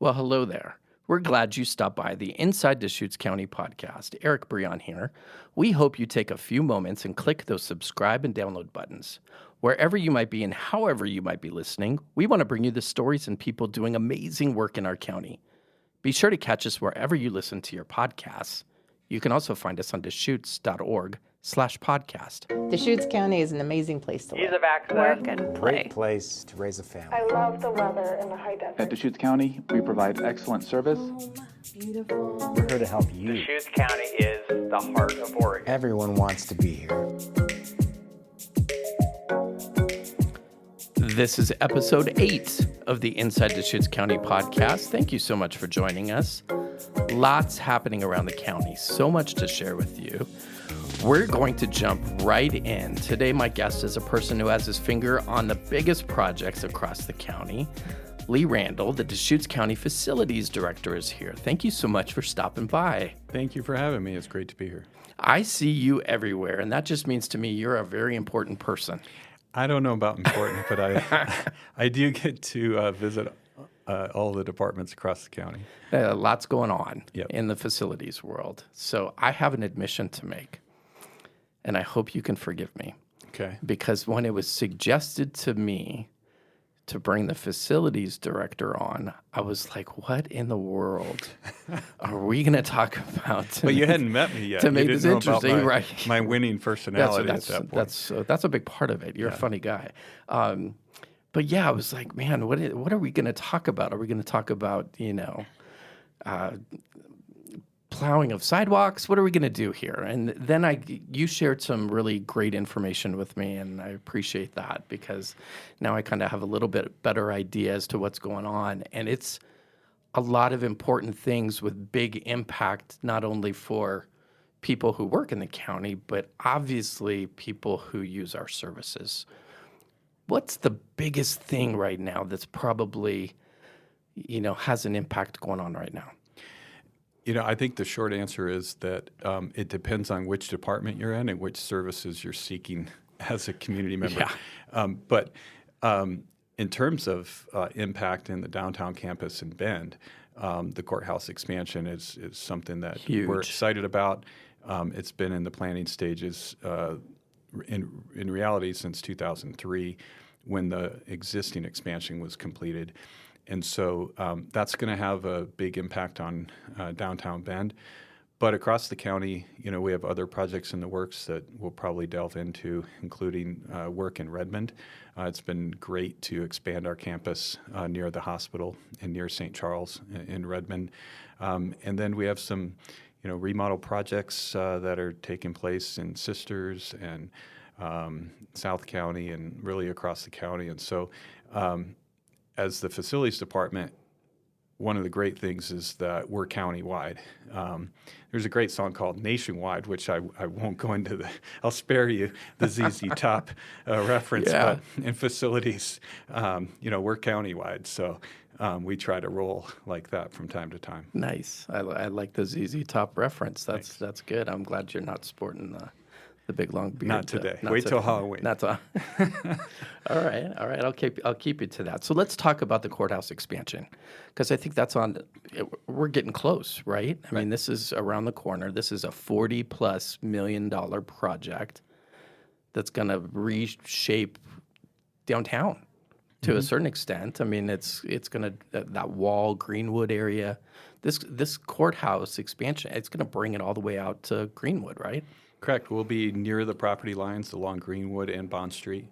Well, hello there. We're glad you stopped by the Inside Deschutes County podcast. Eric Breon here. We hope you take a few moments and click those subscribe and download buttons. Wherever you might be and however you might be listening, we want to bring you the stories and people doing amazing work in our county. Be sure to catch us wherever you listen to your podcasts. You can also find us on Deschutes.org/podcast. Deschutes County is an amazing place to live. Ease of access. Work and play. Great place to raise a family. I love the weather and the high desert. At Deschutes County, we provide excellent service. We're here to help you. Deschutes County is the heart of Oregon. Everyone wants to be here. This is episode 8 of the Inside Deschutes County podcast. Thank you so much for joining us. Lots happening around the county, so much to share with you. We're going to jump right in. Today, my guest is a person who has his finger on the biggest projects across the county. Lee Randall, the Deschutes County Facilities Director, is here. Thank you so much for stopping by. Thank you for having me. It's great to be here. I see you everywhere, and that just means to me you're a very important person. I don't know about important, but I do get to visit all the departments across the county. Lots going on Yep. in the facilities world. So I have an admission to make, and I hope you can forgive me. Okay. Because when it was suggested to me to bring the facilities director on, I was like, what in the world are we going to talk about? But you hadn't met me yet. To You make didn't this know about interesting, right? my winning personality at that point. That's a big part of it. You're a funny guy. But yeah, I was like, man, what are we going to talk about? Are we going to talk about, plowing of sidewalks? What are we going to do here? And then you shared some really great information with me, and I appreciate that because now I kind of have a little bit better idea as to what's going on. And it's a lot of important things with big impact, not only for people who work in the county, but obviously people who use our services. What's the biggest thing right now that's probably, has an impact going on right now? I think the short answer is that it depends on which department you're in and which services you're seeking as a community member. Yeah. But in terms of impact in the downtown campus in Bend, the courthouse expansion is something that Huge. We're excited about. It's been in the planning stages in reality since 2003 when the existing expansion was completed. And so that's going to have a big impact on downtown Bend. But across the county, we have other projects in the works that we'll probably delve into, including work in Redmond. It's been great to expand our campus near the hospital and near St. Charles in Redmond. And then we have some, remodel projects that are taking place in Sisters and South County and really across the county. And so as the facilities department, one of the great things is that we're countywide. There's a great song called Nationwide, which I won't go into I'll spare you the ZZ Top reference. Yeah. But in facilities, we're countywide. So we try to roll like that from time to time. Nice. I like the ZZ Top reference. That's good. I'm glad you're not sporting the big long beard. Not today. Wait till Halloween. Not till. All right. I'll keep you to that. So let's talk about the courthouse expansion, because I think that's on. We're getting close, right? I mean, this is around the corner. This is a $40+ million project that's going to reshape downtown to a certain extent. I mean, it's going to that Wall Greenwood area. This courthouse expansion, it's going to bring it all the way out to Greenwood, right? Correct. We'll be near the property lines along Greenwood and Bond Street.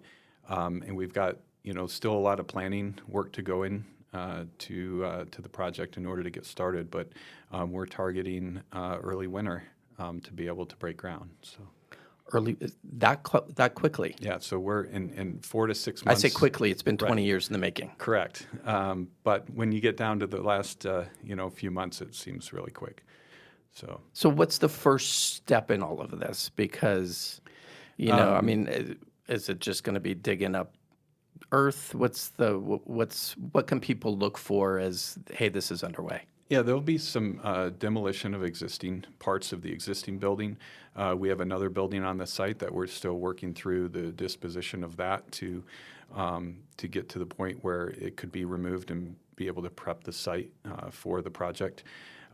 And we've got, still a lot of planning work to go in to the project in order to get started. But we're targeting early winter to be able to break ground. So Early that quickly? Yeah. So we're in 4 to 6 months. I say quickly. It's been 20 years in the making. Correct. But when you get down to the last, few months, it seems really quick. So what's the first step in all of this? Because, is it just going to be digging up earth? What can people look for as, hey, this is underway? Yeah, there'll be some demolition of existing parts of the existing building. We have another building on the site that we're still working through the disposition of that to to get to the point where it could be removed and be able to prep the site for the project.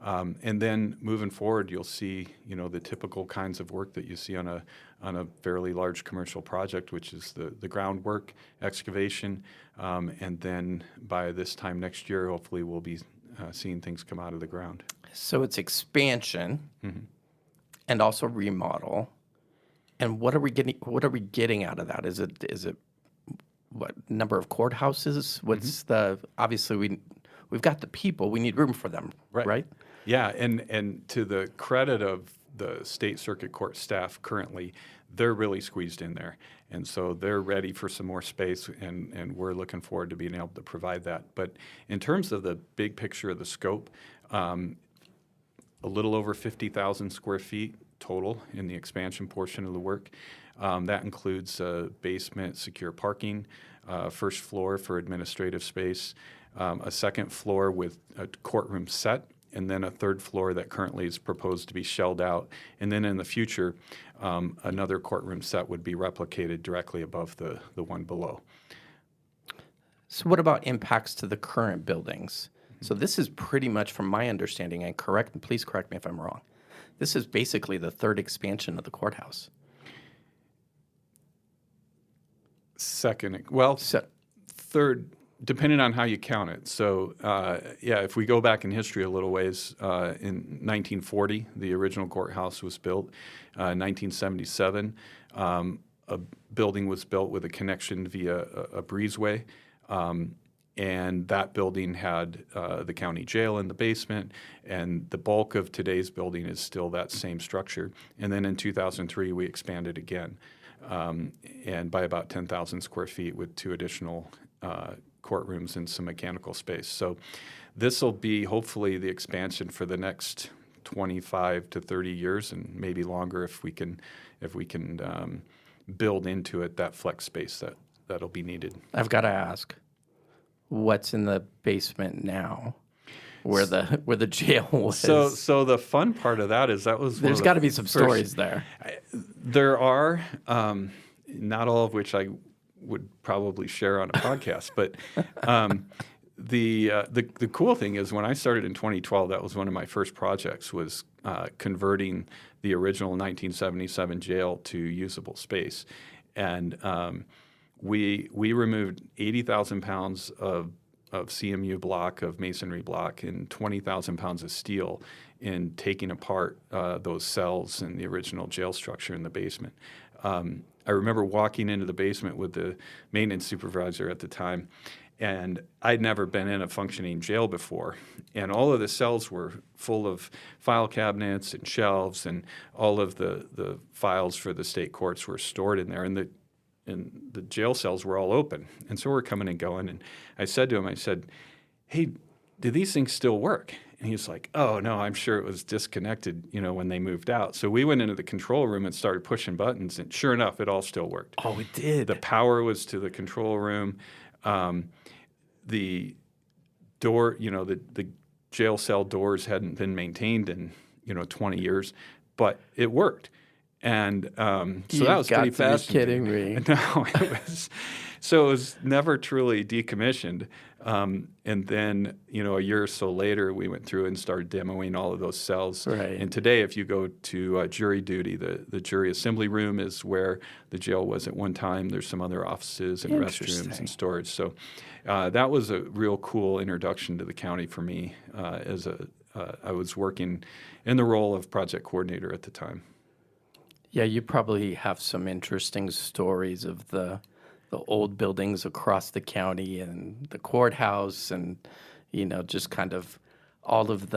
And then moving forward, you'll see, the typical kinds of work that you see on a fairly large commercial project, which is the groundwork, excavation, and then by this time next year, hopefully we'll be seeing things come out of the ground. So it's expansion and also remodel. And what are we getting out of that? Is it what number of courthouses? What's obviously we've got the people, we need room for them, right? Yeah, and to the credit of the state circuit court staff currently, they're really squeezed in there. And so they're ready for some more space, and we're looking forward to being able to provide that. But in terms of the big picture of the scope, a little over 50,000 square feet total in the expansion portion of the work. That includes basement, secure parking, first floor for administrative space, a second floor with a courtroom set, and then a third floor that currently is proposed to be shelled out. And then in the future, another courtroom set would be replicated directly above the one below. So what about impacts to the current buildings? So this is pretty much, from my understanding, and please correct me if I'm wrong, this is basically the third expansion of the courthouse. Third, depending on how you count it. So, if we go back in history a little ways, in 1940, the original courthouse was built. 1977, a building was built with a connection via a breezeway. And that building had the county jail in the basement, and the bulk of today's building is still that same structure. And then in 2003, we expanded again, and by about 10,000 square feet with 2 additional courtrooms and some mechanical space. So this will be hopefully the expansion for the next 25 to 30 years, and maybe longer if we can build into it that flex space that'll be needed. I've got to ask, what's in the basement now, where the jail was? So the fun part of that is there's got to be some stories there. There are, not all of which I would probably share on a podcast, but the cool thing is when I started in 2012, that was one of my first projects, was converting the original 1977 jail to usable space. And we removed 80,000 pounds of CMU block, of masonry block, and 20,000 pounds of steel in taking apart those cells in the original jail structure in the basement. I remember walking into the basement with the maintenance supervisor at the time, and I'd never been in a functioning jail before. And all of the cells were full of file cabinets and shelves, and all of the files for the state courts were stored in there. And the jail cells were all open. And so we're coming and going. And I said to him, hey, do these things still work? And he's like, oh, no, I'm sure it was disconnected, when they moved out. So we went into the control room and started pushing buttons, and sure enough, it all still worked. Oh, it did. The power was to the control room. The door, the jail cell doors hadn't been maintained in, 20 years, but it worked. And so that was pretty fascinating. You've got to be kidding me. No, it was never truly decommissioned. And then, a year or so later, we went through and started demoing all of those cells. Right. And today, if you go to jury duty, the jury assembly room is where the jail was at one time. There's some other offices and restrooms and storage. So that was a real cool introduction to the county for me I was working in the role of project coordinator at the time. Yeah, you probably have some interesting stories of the old buildings across the county and the courthouse, and just kind of all of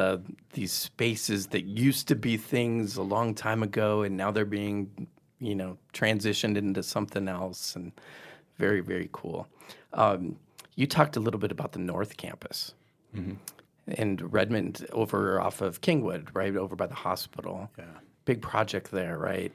these spaces that used to be things a long time ago, and now they're being transitioned into something else, and very, very cool. You talked a little bit about the North Campus. Mm-hmm. And Redmond, over off of Kingwood, right over by the hospital. Yeah. Big project there, right?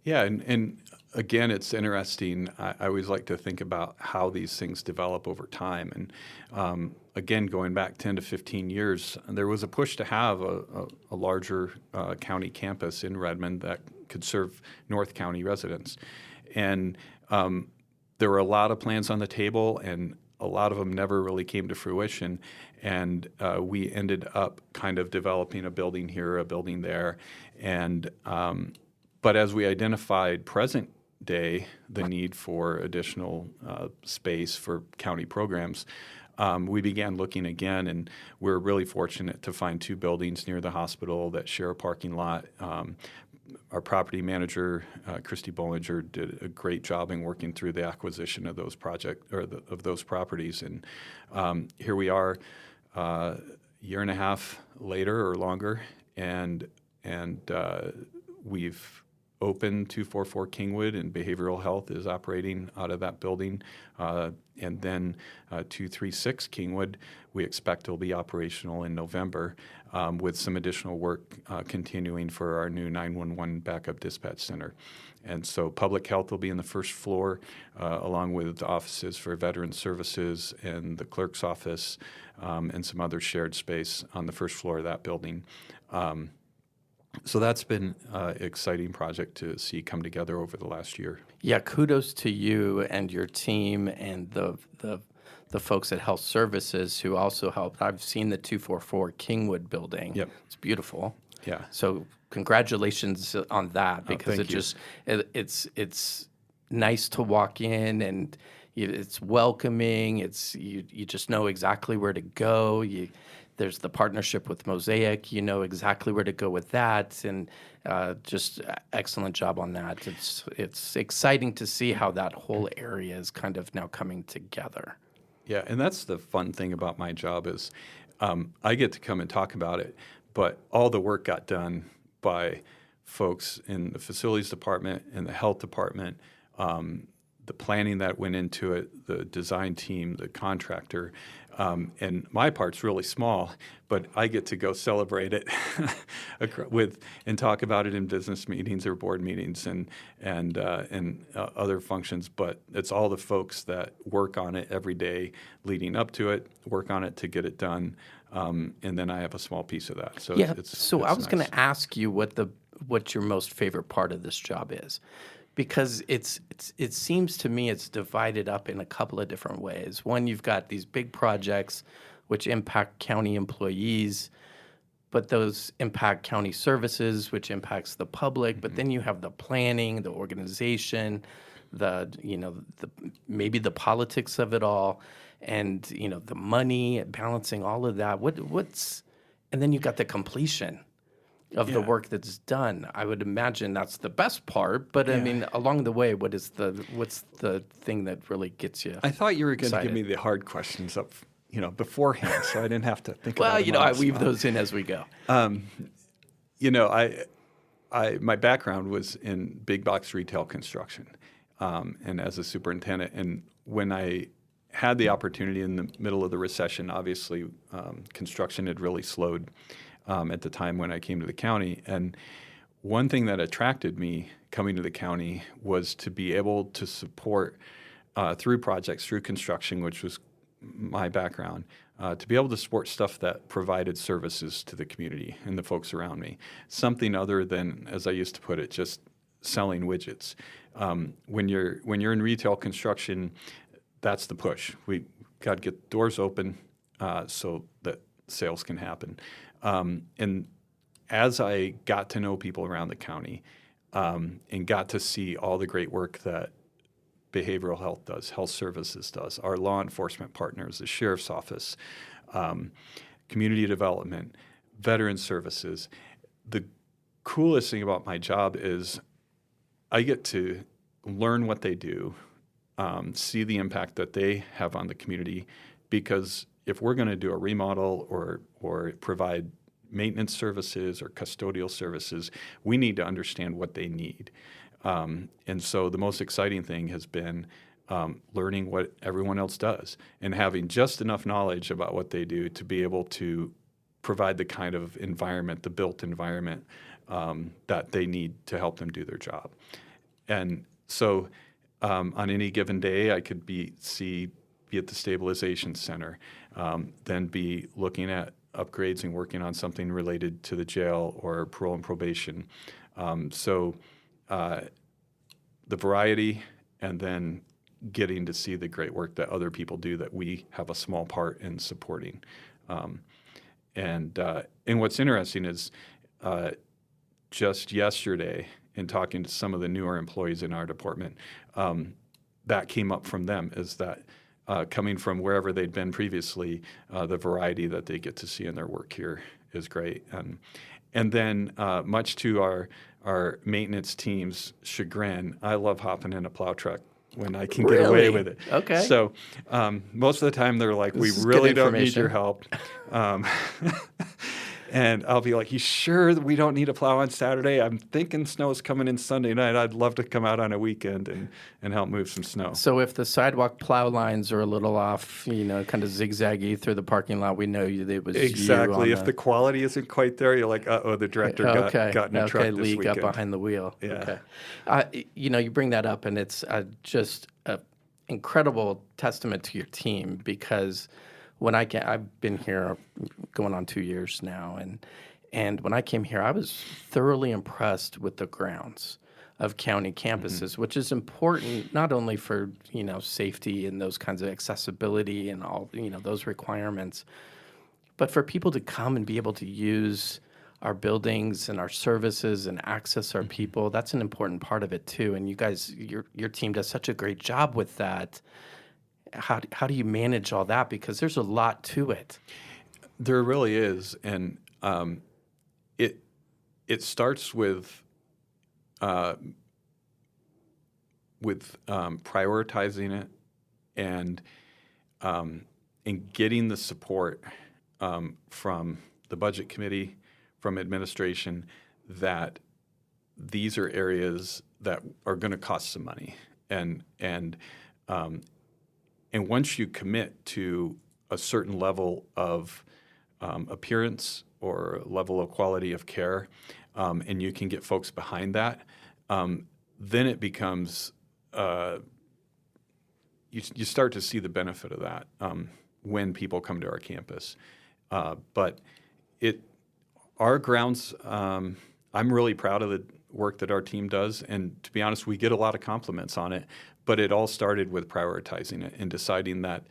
Yeah, and again, it's interesting. I always like to think about how these things develop over time. And again, going back 10 to 15 years, there was a push to have a larger county campus in Redmond that could serve North County residents. And there were a lot of plans on the table, and a lot of them never really came to fruition. And we ended up kind of developing a building here, a building there. And but as we identified present day the need for additional space for county programs, we began looking again, and we're really fortunate to find 2 buildings near the hospital that share a parking lot. Our property manager, Christy Bollinger, did a great job in working through the acquisition of those of those properties. And here we are, a year and a half later or longer, and we've opened 244 Kingwood, and behavioral health is operating out of that building. And then 236 Kingwood, we expect will be operational in November, with some additional work continuing for our new 911 backup dispatch center. And so public health will be in the first floor, along with the offices for veterans services and the clerk's office, and some other shared space on the first floor of that building. So that's been an exciting project to see come together over the last year. Yeah, kudos to you and your team and the folks at Health Services who also helped. I've seen the 244 Kingwood building. Yep. It's beautiful. Yeah. So congratulations on that, because thank you. it's nice to walk in, and it's welcoming. You just know exactly where to go. There's the partnership with Mosaic. You know exactly where to go with that, and just excellent job on that. It's exciting to see how that whole area is kind of now coming together. Yeah, and that's the fun thing about my job is I get to come and talk about it, but all the work got done by folks in the facilities department and the health department, the planning that went into it, the design team, the contractor, and my part's really small, but I get to go celebrate it and talk about it in business meetings or board meetings and other functions. But it's all the folks that work on it every day leading up to it, work on it to get it done, and then I have a small piece of that. So Yeah. it's I was nice. going to ask you what your most favorite part of this job is, because it seems to me it's divided up in a couple of different ways. One, you've got these big projects which impact county employees, but those impact county services, which impacts the public. But then you have the planning, the organization, maybe the politics of it all, and the money, balancing all of that. And then you've got the completion of the work that's done. I would imagine that's the best part, but I mean, along the way, what's the thing that really gets you? I thought you were going to excited? give me the hard questions up, beforehand, so I didn't have to think about Well, them I on the weave spot. those in as we go. My background was in big box retail construction, and as a superintendent. And when I had the opportunity in the middle of the recession, obviously construction had really slowed at the time when I came to the county. And one thing that attracted me coming to the county was to be able to support through projects, through construction, which was my background, to be able to support stuff that provided services to the community and the folks around me. Something other than, as I used to put it, just selling widgets. When you're in retail construction, that's the push. We got to get doors open so that sales can happen. And as I got to know people around the county and got to see all the great work that behavioral health does, health services does, our law enforcement partners, the sheriff's office, community development, veteran services, the coolest thing about my job is I get to learn what they do, see the impact that they have on the community, because if we're going to do a remodel or provide maintenance services or custodial services, we need to understand what they need. And so the most exciting thing has been learning what everyone else does and having just enough knowledge about what they do to be able to provide the kind of environment, the built environment that they need to help them do their job. And so on any given day, I could be at the stabilization center, then be looking at upgrades and working on something related to the jail or parole and probation. The variety and then getting to see the great work that other people do that we have a small part in supporting. And what's interesting is just yesterday, in talking to some of the newer employees in our department, that came up from them, is that coming from wherever they'd been previously, the variety that they get to see in their work here is great. And then much to our maintenance team's chagrin, I love hopping in a plow truck when I can get away with it. Okay. So most of the time they're like, we This is really good don't need information. your help. And I'll be like, you sure that we don't need a plow on Saturday? I'm thinking snow's coming in Sunday night. I'd love to come out on a weekend and help move some snow. So if the sidewalk plow lines are a little off, kind of zigzaggy through the parking lot, we know it was Exactly. you If the quality isn't quite there, you're like, uh-oh, the director got in a truck this league weekend. up behind the wheel. Yeah. Okay. You bring that up, and it's just an incredible testament to your team, because when I've been here going on 2 years now, and when I came here, I was thoroughly impressed with the grounds of county campuses, which is important not only for safety and those kinds of accessibility and all those requirements, but for people to come and be able to use our buildings and our services and access our people. That's an important part of it too. And you guys, your team does such a great job with that. How do you manage all that? Because there's a lot to it. There really is, and it starts with prioritizing it and getting the support from the budget committee, from administration, that these are areas that are going to cost some money, and once you commit to a certain level of appearance or level of quality of care, and you can get folks behind that, then it becomes you start to see the benefit of that when people come to our campus. But our grounds, I'm really proud of the work that our team does, and to be honest, we get a lot of compliments on it. But it all started with prioritizing it and deciding that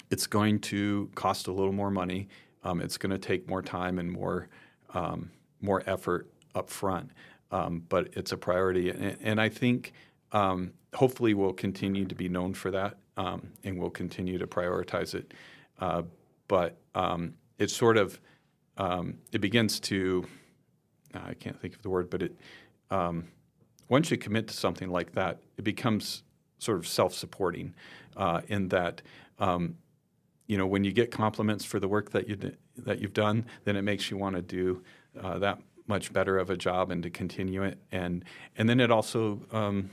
it's going to cost a little more money. It's going to take more time and more effort up front, but it's a priority. And I think hopefully we'll continue to be known for that, and we'll continue to prioritize it. But it's sort of it begins to I can't think of the word, but it once you commit to something like that, it becomes sort of self-supporting in that, when you get compliments for the work that you've done, then it makes you want to do that much better of a job and to continue it. And then it also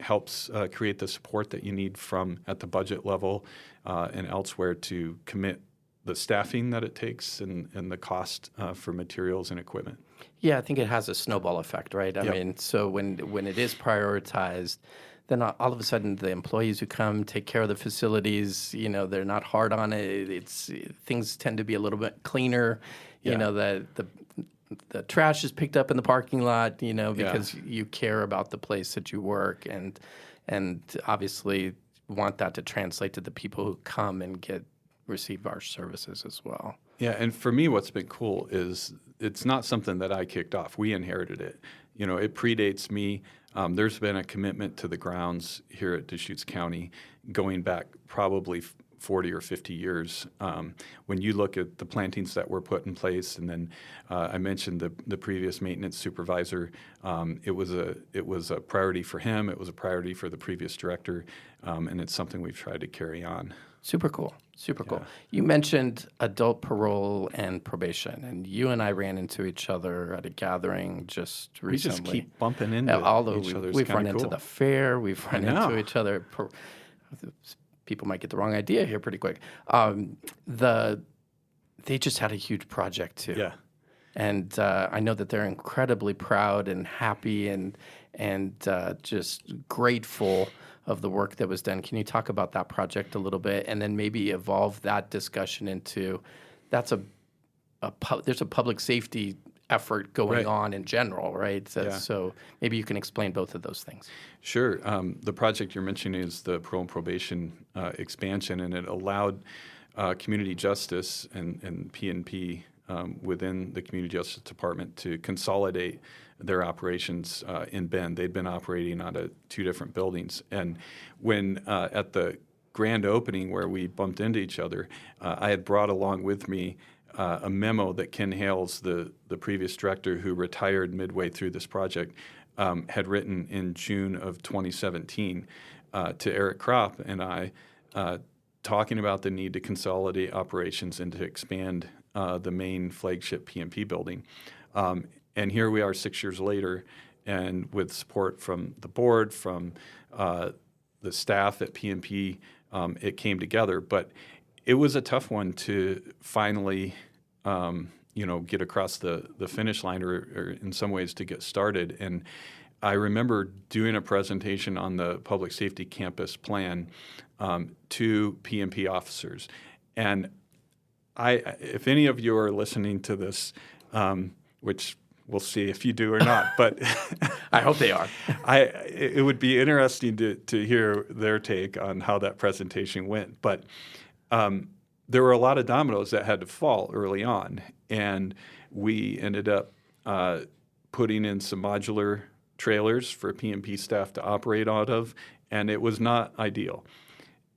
helps create the support that you need from at the budget level and elsewhere to commit the staffing that it takes and the cost for materials and equipment. Yeah, I think it has a snowball effect, right? I mean, so when it is prioritized, then all of a sudden the employees who come take care of the facilities, they're not hard on it. Things tend to be a little bit cleaner. The trash is picked up in the parking lot, because you care about the place that you work, and obviously want that to translate to the people who come and receive our services as well. Yeah, and for me, what's been cool is it's not something that I kicked off. We inherited it. It predates me. There's been a commitment to the grounds here at Deschutes County going back probably 40 or 50 years. When you look at the plantings that were put in place, and then I mentioned the previous maintenance supervisor, it was a priority for him. It was a priority for the previous director, and it's something we've tried to carry on. Super cool. You mentioned adult parole and probation, and you and I ran into each other at a gathering just recently. We just keep bumping into each other. We've run into the fair. We've run into each other. People might get the wrong idea here pretty quick. They just had a huge project too. Yeah. And I know that they're incredibly proud and happy and just grateful of the work that was done. Can you talk about that project a little bit, and then maybe evolve that discussion into there's a public safety effort going Right. on in general, right? So, Yeah. so maybe you can explain both of those things. Sure. The project you're mentioning is the parole and probation expansion, and it allowed community justice and PNP within the community justice department to consolidate their operations in Bend. They'd been operating out of two different buildings, and when at the grand opening where we bumped into each other, I had brought along with me a memo that Ken Hales, the previous director who retired midway through this project, had written in June of 2017 to Eric Kropp and I, talking about the need to consolidate operations and to expand the main flagship PMP building. And here we are 6 years later, and with support from the board, from the staff at PMP, it came together. But it was a tough one to finally, get across the finish line, or in some ways to get started. And I remember doing a presentation on the public safety campus plan to PMP officers. And if any of you are listening to this, which we'll see if you do or not, but I hope they are. it would be interesting to hear their take on how that presentation went. But there were a lot of dominoes that had to fall early on, and we ended up putting in some modular trailers for PMP staff to operate out of, and it was not ideal.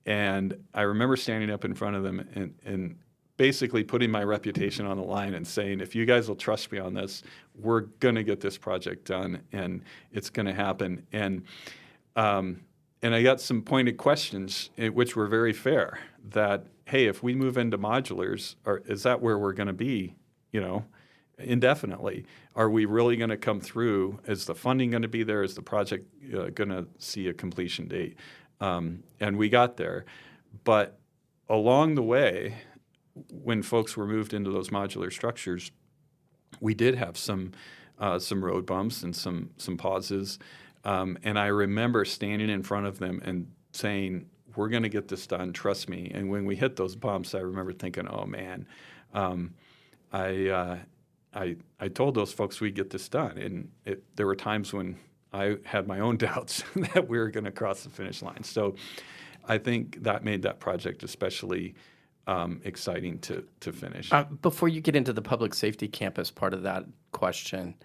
And I remember standing up in front of them and basically putting my reputation on the line and saying, if you guys will trust me on this, we're going to get this project done, and it's going to happen. And I got some pointed questions, which were very fair, that, hey, if we move into modulars, is that where we're going to be, indefinitely? Are we really going to come through? Is the funding going to be there? Is the project going to see a completion date? And we got there. But along the way, when folks were moved into those modular structures, we did have some road bumps and some pauses. And I remember standing in front of them and saying, we're going to get this done, trust me. And when we hit those bumps, I remember thinking, oh, man, I told those folks we'd get this done. And there were times when I had my own doubts that we were going to cross the finish line. So I think that made that project especially exciting to finish. Before you get into the public safety campus part of that question,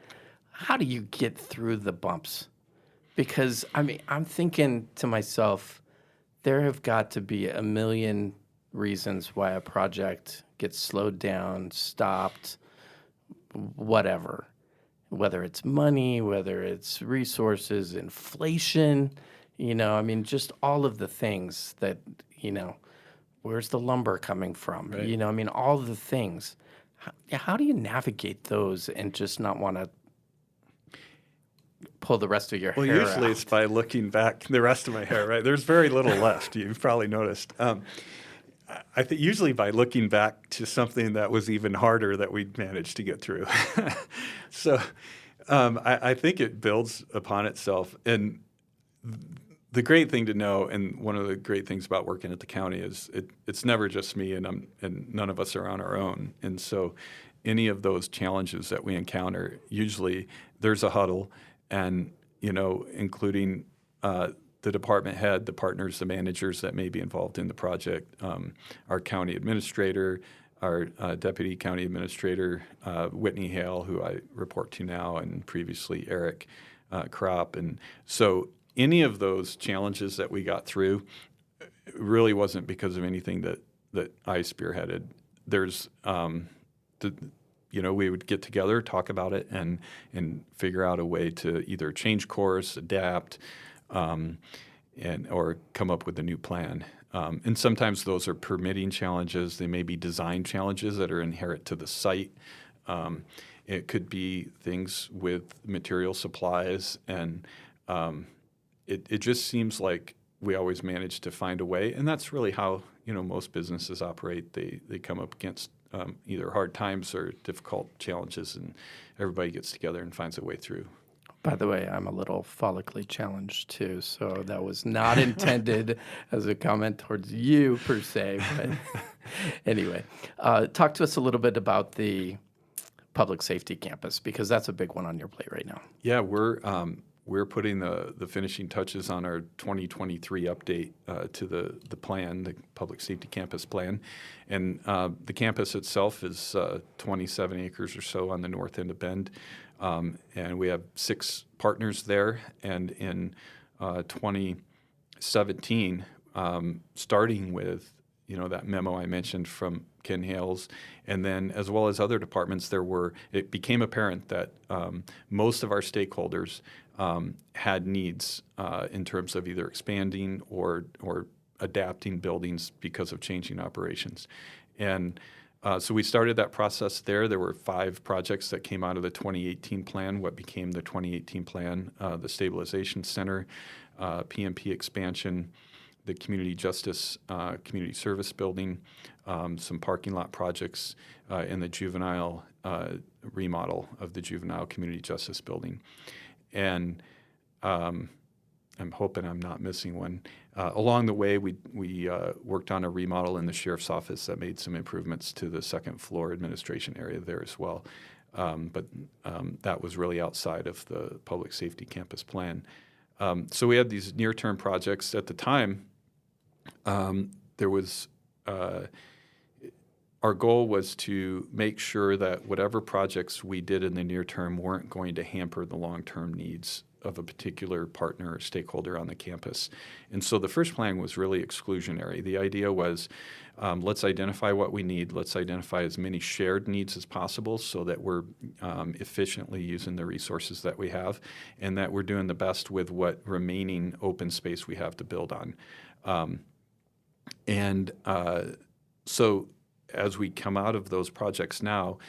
how do you get through the bumps? Because, I'm thinking to myself, there have got to be a million reasons why a project gets slowed down, stopped, whatever. Whether it's money, whether it's resources, inflation, just all of the things that, where's the lumber coming from? Right. All of the things. How do you navigate those and just not want to pull the rest of your hair Well, usually out? it's by looking back the rest of my hair, right? There's very little left. You've probably noticed. I think usually by looking back to something that was even harder that we'd managed to get through. So I think it builds upon itself. And the great thing to know, and one of the great things about working at the county, is it's never just me, and none of us are on our own. And so any of those challenges that we encounter, usually there's a huddle, and including the department head, the partners, the managers that may be involved in the project, our county administrator, our deputy county administrator, Whitney Hale, who I report to now, and previously Eric Kropp. And so any of those challenges that we got through really wasn't because of anything that I spearheaded. There's we would get together, talk about it, and figure out a way to either change course, adapt, or come up with a new plan. And sometimes those are permitting challenges. They may be design challenges that are inherent to the site. It could be things with material supplies, and it just seems like we always manage to find a way. And that's really how most businesses operate. They come up against either hard times or difficult challenges, and everybody gets together and finds a way through. By the way, I'm a little follically challenged too, so that was not intended as a comment towards you per se. But anyway, talk to us a little bit about the public safety campus? Because that's a big one on your plate right now. Yeah, we're putting the finishing touches on our 2023 update to the plan, the public safety campus plan, and the campus itself is 27 acres or so on the north end of Bend, and we have 6 partners there. And in 2017, starting with that memo I mentioned from Ken Hales, and then as well as other departments, it became apparent that most of our stakeholders had needs in terms of either expanding or adapting buildings because of changing operations. And so we started that process there. There were 5 projects that came out of the 2018 plan, what became the 2018 plan, the Stabilization Center, PMP expansion, the Community Justice Community Service Building, some parking lot projects, and the juvenile remodel of the Juvenile Community Justice Building. And I'm hoping I'm not missing one. Along the way, we worked on a remodel in the Sheriff's Office that made some improvements to the second floor administration area there as well. But that was really outside of the public safety campus plan. So we had these near-term projects. At the time, there was our goal was to make sure that whatever projects we did in the near term weren't going to hamper the long-term needs of a particular partner or stakeholder on the campus. And so the first plan was really exclusionary. The idea was let's identify what we need. Let's identify as many shared needs as possible so that we're efficiently using the resources that we have and that we're doing the best with what remaining open space we have to build on. So as we come out of those projects now,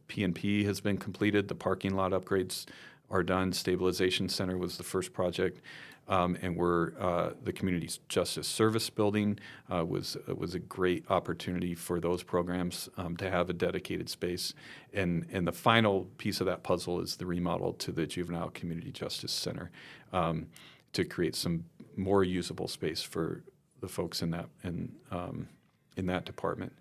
P&P has been completed. The parking lot upgrades are done. Stabilization Center was the first project, and the Community Justice Service Building was a great opportunity for those programs to have a dedicated space. And the final piece of that puzzle is the remodel to the Juvenile Community Justice Center to create some more usable space for the folks in that department.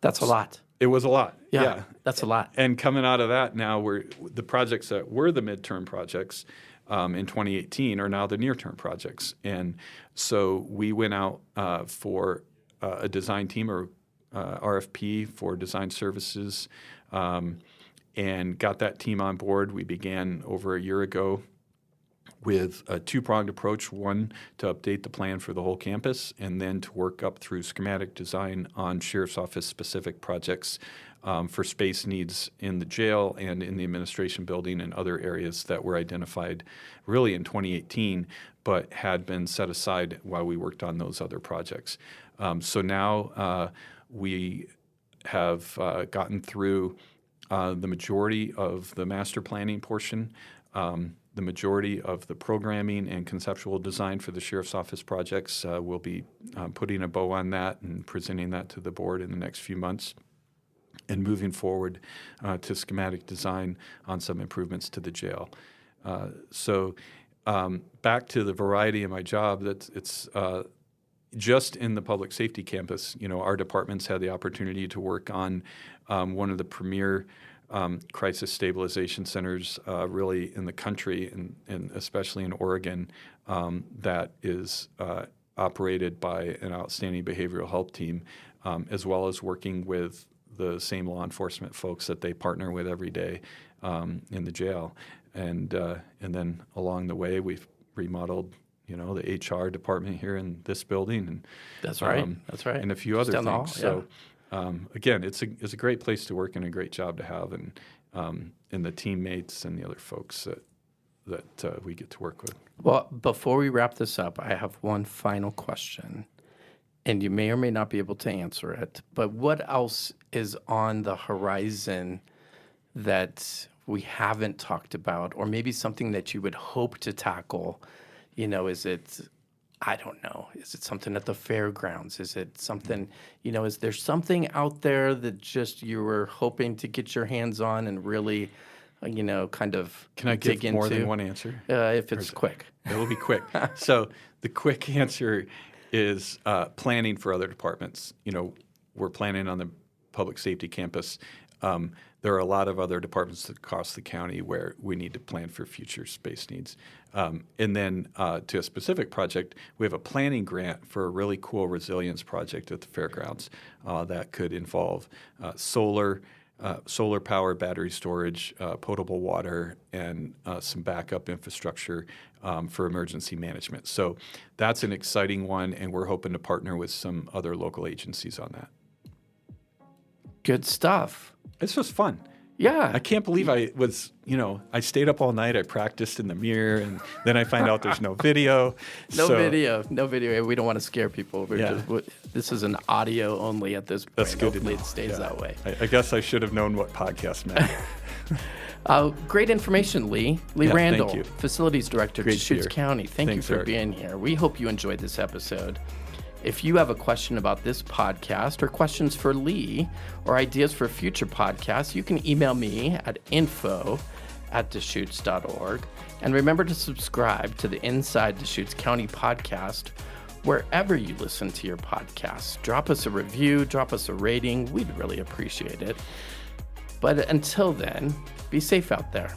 That's a lot. It was a lot. Yeah. That's a lot. And coming out of that now, the projects that were the midterm projects in 2018 are now the near-term projects. And so we went out for a design team or RFP for design services and got that team on board. We began over a year ago with a 2-pronged approach, one to update the plan for the whole campus and then to work up through schematic design on Sheriff's Office specific projects for space needs in the jail and in the administration building and other areas that were identified really in 2018 but had been set aside while we worked on those other projects. So now we have gotten through the majority of the master planning portion, the majority of the programming and conceptual design for the Sheriff's Office projects. We'll be putting a bow on that and presenting that to the board in the next few months and moving forward to schematic design on some improvements to the jail. So back to the variety of my job, it's just in the public safety campus, our departments had the opportunity to work on one of the premier crisis stabilization centers really in the country and especially in Oregon that is operated by an outstanding behavioral health team as well as working with the same law enforcement folks that they partner with every day in the jail. And then along the way we've remodeled the HR department here in this building and That's right. And a few other down the hall, things. So again, it's a great place to work and a great job to have, and the teammates and the other folks that we get to work with. Well, before we wrap this up, I have one final question, and you may or may not be able to answer it, but what else is on the horizon that we haven't talked about, or maybe something that you would hope to tackle? Is it, I don't know, is it something at the fairgrounds? Is it something, is there something out there that just you were hoping to get your hands on and really, kind of Can I dig give more into? than one answer? If it's quick. It will be quick. So the quick answer is planning for other departments. We're planning on the public safety campus. There are a lot of other departments across the county where we need to plan for future space needs. And then to a specific project, we have a planning grant for a really cool resilience project at the fairgrounds that could involve solar power, battery storage, potable water, and some backup infrastructure for emergency management. So that's an exciting one, and we're hoping to partner with some other local agencies on that. Good stuff. It's just fun. Yeah. I can't believe I stayed up all night. I practiced in the mirror, and then I find out there's no video. No video. We don't want to scare people. This is an audio only at this point. That's good. Hopefully it stays that way. I guess I should have known what podcast meant. Great information, Lee. Lee Randall, thank you. Facilities Director, Deschutes County. Thank you for being here. We hope you enjoyed this episode. If you have a question about this podcast or questions for Lee or ideas for future podcasts, you can email me at info@deschutes.org. And remember to subscribe to the Inside Deschutes County podcast wherever you listen to your podcasts. Drop us a review, drop us a rating. We'd really appreciate it. But until then, be safe out there.